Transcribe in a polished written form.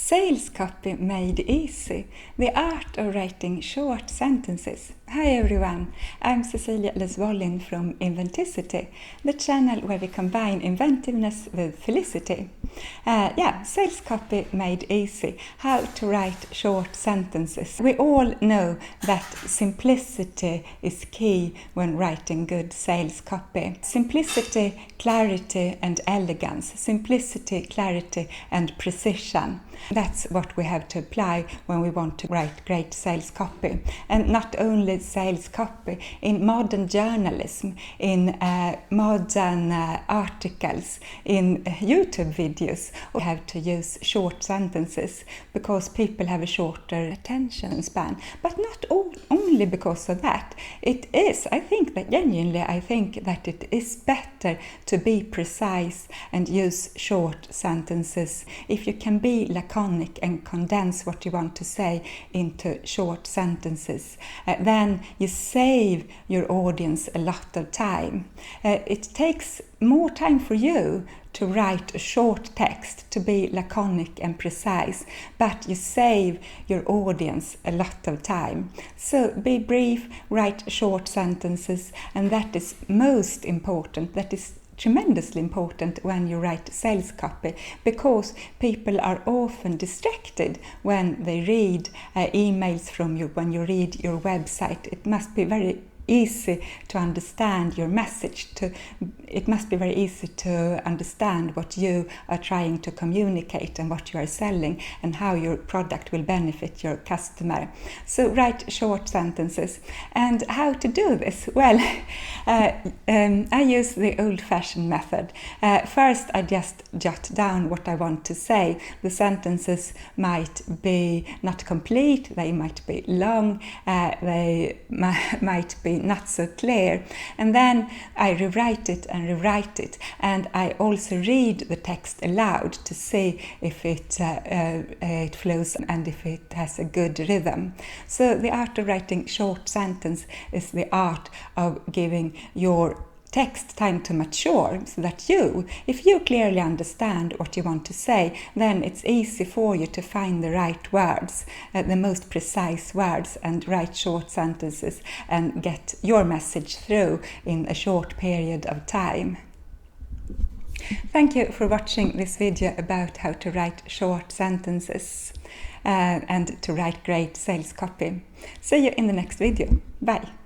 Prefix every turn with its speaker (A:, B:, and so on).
A: Sales copy made easy, the art of writing short sentences. Hi everyone, I'm Cecilia Lesvollin from Inventicity, the channel where we combine inventiveness with felicity. Sales copy made easy, how to write short sentences. We all know that simplicity is key when writing good sales copy. Simplicity, clarity and elegance. Simplicity, clarity and precision. That's what we have to apply when we want to write great sales copy. And not only sales copy, in modern journalism, in modern articles, in YouTube videos, we have to use short sentences because people have a shorter attention span. But not only because of that. It is, I think that it is better to be precise and use short sentences. If you can be laconic and condense what you want to say into short sentences, then you save your audience a lot of time. It takes more time for you to write a short text, to be laconic and precise, but you save your audience a lot of time. So be brief, write short sentences, and that is most important. That is tremendously important when you write sales copy, because people are often distracted when they read emails from you, when you read your website. It must be very easy to understand your message. It must be very easy to understand what you are trying to communicate and what you are selling and how your product will benefit your customer. So write short sentences. And how to do this? Well, I use the old-fashioned method. First, I just jot down what I want to say. The sentences might be not complete, they might be long, they might be not so clear, and then I rewrite it, and I also read the text aloud to see if it flows and if it has a good rhythm. So the art of writing short sentence is the art of giving your text time to mature, so that if you clearly understand what you want to say, then it's easy for you to find the right words, the most precise words, and write short sentences and get your message through in a short period of time. Thank you for watching this video about how to write short sentences and to write great sales copy. See you in the next video. Bye!